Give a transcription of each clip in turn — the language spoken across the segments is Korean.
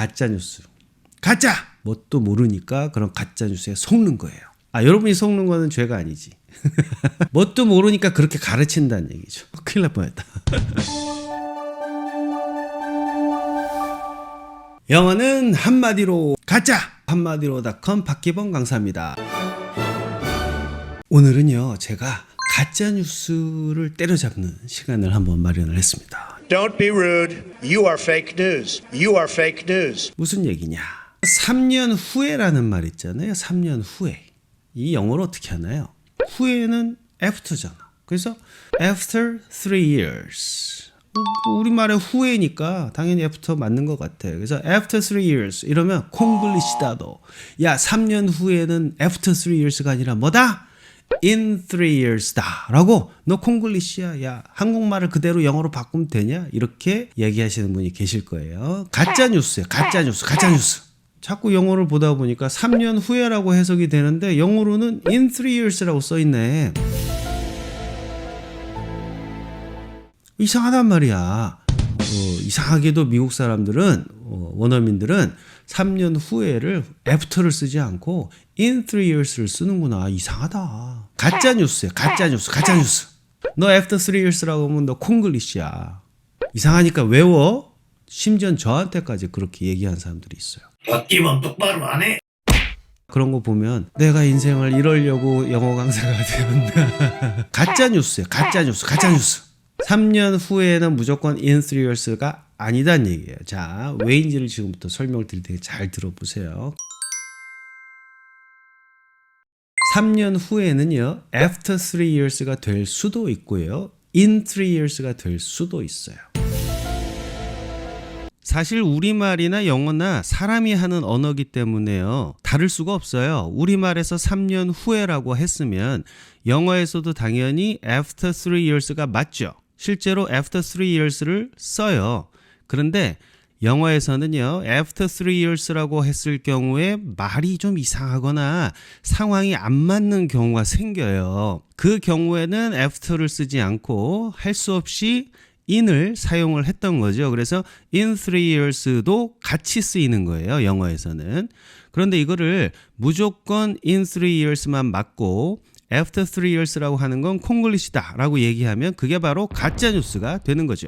가짜 뉴스. 가짜! 뭣도 모르니까 그런 가짜 뉴스에 속는 거예요. 여러분이 속는 거는 죄가 아니지. 뭣도 모르니까 그렇게 가르친다는 얘기죠. 큰일 날 뻔했다. 영어는 한마디로 가짜! 한마디로.com 박기범 강사입니다. 오늘은요, 제가 가짜 뉴스를 때려잡는 시간을 한번 마련을 했습니다. Don't be rude. You are fake news. You are fake news. 무슨 얘기냐? 3년 후에라는 말 있잖아요. 3년 후에. 이 영어로 어떻게 하나요? 후에는 after잖아. 그래서 after 3 years. 우리말에 후에니까 당연히 after 맞는 것 같아요. 그래서 after 3 years 이러면 콩글리시다도. 야, 3년 후에는 after 3 years가 아니라 뭐다? in 3 years다 라고. 너 콩글리시야. 야, 한국말을 그대로 영어로 바꾸면 되냐? 이렇게 얘기하시는 분이 계실 거예요. 가짜 뉴스예요. 가짜 뉴스. 가짜 뉴스. 자꾸 영어를 보다 보니까 3년 후에라고 해석이 되는데 영어로는 in 3 years라고 써있네. 이상하단 말이야. 이상하게도 미국 사람들은 원어민들은 3년 후에를 after를 쓰지 않고 in 3 years를 쓰는구나. 이상하다. 가짜 뉴스야. 가짜 뉴스. 가짜 뉴스. 너 after 3 years라고 하면 너 콩글리시야. 이상하니까 외워. 심지어 저한테까지 그렇게 얘기한 사람들이 있어요. 박기범 똑바로 안 해? 그런 거 보면 내가 인생을 이러려고 영어 강사가 되었나. 가짜 뉴스야. 가짜 뉴스. 가짜 뉴스. 3년 후에는 무조건 in 3 years가 아니다는 얘기예요. 자, 왜인지를 지금부터 설명을 드릴 테니 잘 들어보세요. 3년 후에는요, after 3 years가 될 수도 있고요, in 3 years가 될 수도 있어요. 사실 우리말이나 영어나 사람이 하는 언어기 때문에요, 다를 수가 없어요. 우리말에서 3년 후에라고 했으면 영어에서도 당연히 after 3 years가 맞죠. 실제로 after 3 years를 써요. 그런데 영어에서는요, after 3 years라고 했을 경우에 말이 좀 이상하거나 상황이 안 맞는 경우가 생겨요. 그 경우에는 after를 쓰지 않고 할 수 없이 in을 사용을 했던 거죠. 그래서 in 3 years도 같이 쓰이는 거예요, 영어에서는. 그런데 이거를 무조건 in 3 years만 맞고 after 3 years라고 하는 건 콩글리시다 라고 얘기하면 그게 바로 가짜 뉴스가 되는 거죠.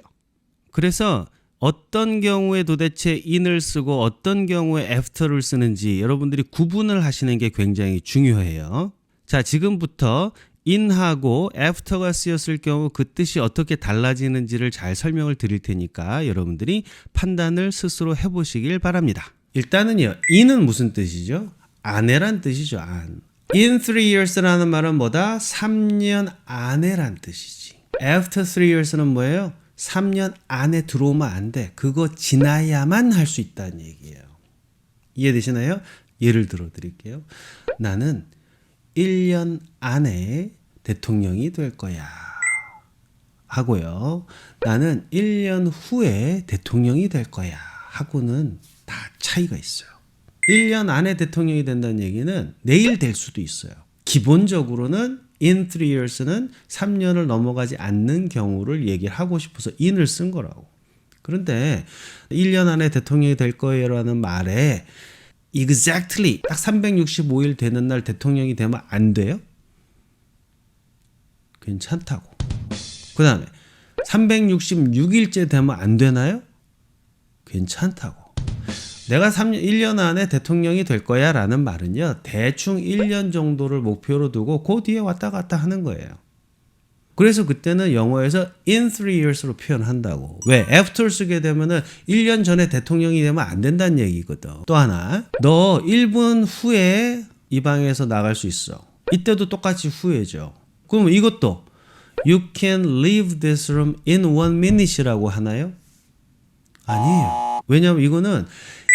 그래서 어떤 경우에 도대체 in을 쓰고 어떤 경우에 after를 쓰는지 여러분들이 구분을 하시는 게 굉장히 중요해요. 자, 지금부터 in하고 after가 쓰였을 경우 그 뜻이 어떻게 달라지는지를 잘 설명을 드릴 테니까 여러분들이 판단을 스스로 해보시길 바랍니다. 일단은요, in은 무슨 뜻이죠? 아내란 뜻이죠. 안. in 3 years라는 말은 뭐다? 3년 안에란 뜻이지. after 3 years는 뭐예요? 3년 안에 들어오면 안 돼. 그거 지나야만 할 수 있다는 얘기예요. 이해되시나요? 예를 들어 드릴게요. 나는 1년 안에 대통령이 될 거야 하고요, 나는 1년 후에 대통령이 될 거야 하고는 다 차이가 있어요. 1년 안에 대통령이 된다는 얘기는 내일 될 수도 있어요. 기본적으로는 in 3 years는 3년을 넘어가지 않는 경우를 얘기를 하고 싶어서 in을 쓴 거라고. 그런데 1년 안에 대통령이 될 거예요 라는 말에 exactly 딱 365일 되는 날 대통령이 되면 안 돼요? 괜찮다고. 그 다음에 366일째 되면 안 되나요? 괜찮다고. 내가 1년 안에 대통령이 될 거야 라는 말은요, 대충 1년 정도를 목표로 두고 그 뒤에 왔다 갔다 하는 거예요. 그래서 그때는 영어에서 in 3 years로 표현한다고. 왜? after 쓰게 되면은 1년 전에 대통령이 되면 안 된다는 얘기거든. 또 하나, 너 1분 후에 이 방에서 나갈 수 있어. 이때도 똑같이 후에죠. 그럼 이것도 you can leave this room in 1 minute이라고 하나요? 아니에요. 왜냐면 이거는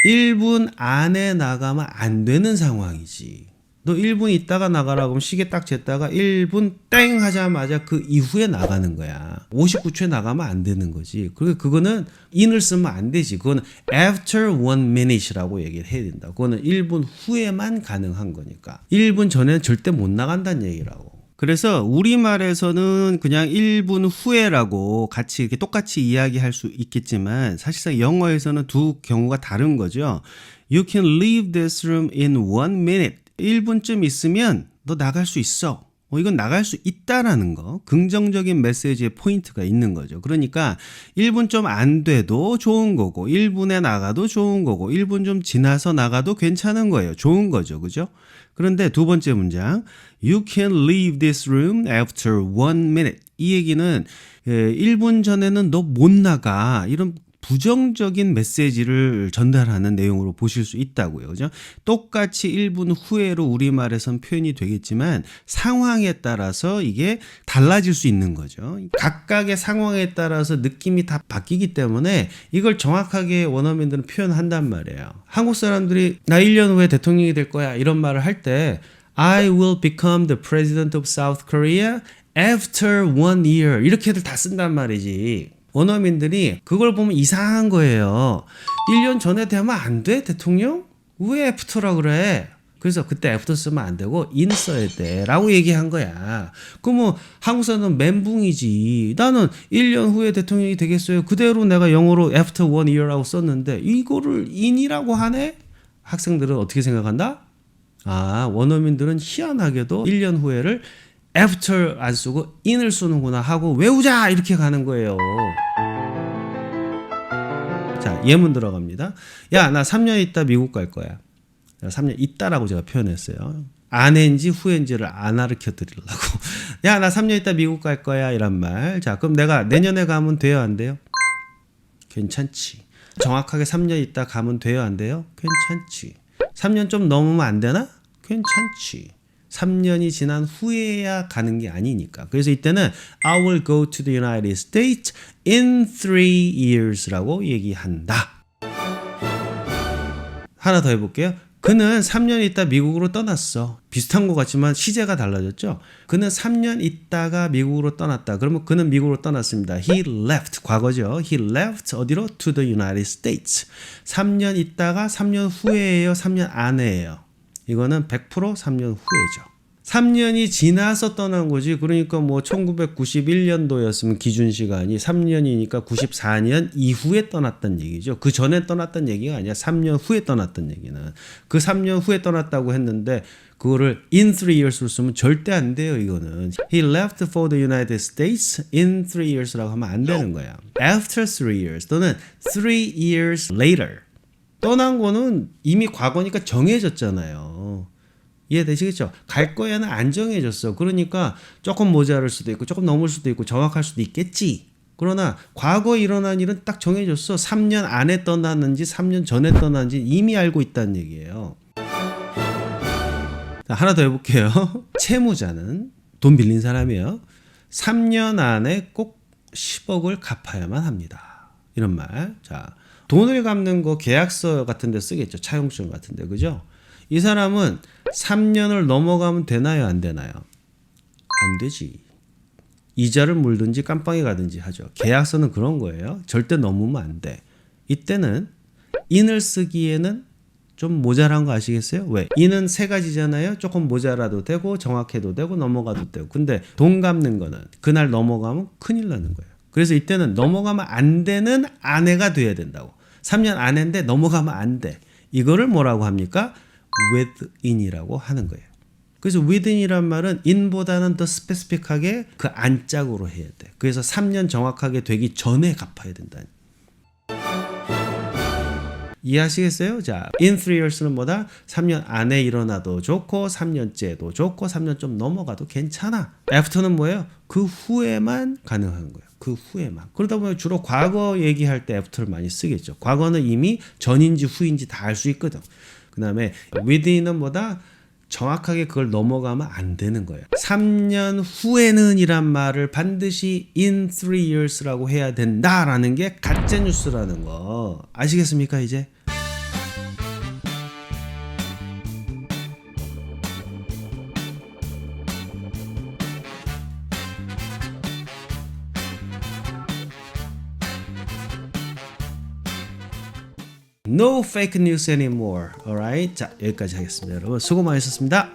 1분 안에 나가면 안 되는 상황이지. 너 1분 있다가 나가라고 하면 시계 딱 쟀다가 1분 땡 하자마자 그 이후에 나가는 거야. 59초에 나가면 안 되는 거지. 그리고 그거는 in을 쓰면 안 되지. 그거는 after 1 minute이라고 얘기를 해야 된다. 그거는 1분 후에만 가능한 거니까. 1분 전에는 절대 못 나간다는 얘기라고. 그래서 우리말에서는 그냥 1분 후에라고 같이 이렇게 똑같이 이야기할 수 있겠지만 사실상 영어에서는 두 경우가 다른 거죠. You can leave this room in 1 minute. 1분쯤 있으면 너 나갈 수 있어. 이건 나갈 수 있다라는 거. 긍정적인 메시지의 포인트가 있는 거죠. 그러니까 1분 좀 안 돼도 좋은 거고 1분에 나가도 좋은 거고 1분 좀 지나서 나가도 괜찮은 거예요. 좋은 거죠. 그죠? 그런데 두 번째 문장 You can leave this room after 1 minute. 이 얘기는 1분 전에는 너 못 나가. 이런 부정적인 메시지를 전달하는 내용으로 보실 수 있다고요. 그죠? 똑같이 1분 후에로 우리말에선 표현이 되겠지만 상황에 따라서 이게 달라질 수 있는 거죠. 각각의 상황에 따라서 느낌이 다 바뀌기 때문에 이걸 정확하게 원어민들은 표현한단 말이에요. 한국 사람들이 나 1년 후에 대통령이 될 거야 이런 말을 할 때 I will become the president of South Korea after 1 year 이렇게들 다 쓴단 말이지. 원어민들이 그걸 보면 이상한 거예요. 1년 전에 되면 안 돼? 대통령? 왜 애프터라 그래? 그래서 그때 애프터 쓰면 안 되고 in 써야 돼 라고 얘기한 거야. 그러면 한국 사람은 멘붕이지. 나는 1년 후에 대통령이 되겠어요. 그대로 내가 영어로 after 1 year라고 썼는데 이거를 in이라고 하네? 학생들은 어떻게 생각한다? 원어민들은 희한하게도 1년 후에를 after 안 쓰고 in을 쓰는구나 하고 외우자 이렇게 가는 거예요. 자, 예문 들어갑니다. 야, 나 3년 있다 미국 갈 거야. 3년 있다라고 제가 표현했어요. 안인지 후인지를 안 가르쳐 드리려고. 야, 나 3년 있다 미국 갈 거야 이란 말. 자, 그럼 내가 내년에 가면 돼요, 안 돼요? 괜찮지. 정확하게 3년 있다 가면 돼요, 안 돼요? 괜찮지. 3년 좀 넘으면 안 되나? 괜찮지. 3년이 지난 후에야 가는 게 아니니까. 그래서 이때는 I will go to the United States in 3 years라고 얘기한다. 하나 더 해볼게요. 그는 3년 있다 미국으로 떠났어. 비슷한 것 같지만 시제가 달라졌죠. 그는 3년 있다가 미국으로 떠났다. 그러면 그는 미국으로 떠났습니다. He left. 과거죠. He left 어디로? To the United States. 3년 있다가 3년 후에예요. 3년 안에예요. 이거는 100% 3년 후에죠. 3년이 지나서 떠난 거지. 그러니까 뭐 1991년도였으면 기준 시간이 3년이니까 94년 이후에 떠났단 얘기죠. 그 전에 떠났단 얘기가 아니야. 3년 후에 떠났단 얘기는. 그 3년 후에 떠났다고 했는데 그거를 in 3 years로 쓰면 절대 안 돼요. 이거는 He left for the United States in 3 years라고 하면 안 되는 거야. After 3 years 또는 3 years later. 떠난 거는 이미 과거니까 정해졌잖아요. 이해되시겠죠? 갈 거야는 안 정해졌어. 그러니까 조금 모자랄 수도 있고 조금 넘을 수도 있고 정확할 수도 있겠지. 그러나 과거에 일어난 일은 딱 정해졌어. 3년 안에 떠났는지 3년 전에 떠났는지 이미 알고 있다는 얘기예요. 자, 하나 더 해볼게요. 채무자는 돈 빌린 사람이에요. 3년 안에 꼭 10억을 갚아야만 합니다. 이런 말. 자, 돈을 갚는 거 계약서 같은 데 쓰겠죠. 차용증 같은 데. 그죠? 이 사람은 3년을 넘어가면 되나요? 안 되나요? 안 되지. 이자를 물든지 깜빵에 가든지 하죠. 계약서는 그런 거예요. 절대 넘으면 안 돼. 이때는 in을 쓰기에는 좀 모자란 거 아시겠어요? 왜? in은 3가지잖아요. 조금 모자라도 되고 정확해도 되고 넘어가도 되고. 근데 돈 갚는 거는 그날 넘어가면 큰일 나는 거예요. 그래서 이때는 넘어가면 안 되는 아내가 돼야 된다고. 3년 안인데 넘어가면 안 돼. 이거를 뭐라고 합니까? within이라고 하는 거예요. 그래서 within이란 말은 in보다는 더 스페시픽하게 그 안짝으로 해야 돼. 그래서 3년 정확하게 되기 전에 갚아야 된다. 이해하시겠어요? 자, in 3 years는 뭐다? 3년 안에 일어나도 좋고 3년째도 좋고 3년 좀 넘어가도 괜찮아. after는 뭐예요? 그 후에만 가능한 거예요. 그 후에만. 그러다 보면 주로 과거 얘기할 때 after를 많이 쓰겠죠. 과거는 이미 전인지 후인지 다 알 수 있거든. 그 다음에 within은 뭐다? 정확하게 그걸 넘어가면 안 되는 거예요. 3년 후에는 이란 말을 반드시 in 3 years라고 해야 된다라는 게 가짜뉴스라는 거 아시겠습니까 이제? No fake news anymore. Alright? 자, 여기까지 하겠습니다. 여러분 수고 많으셨습니다.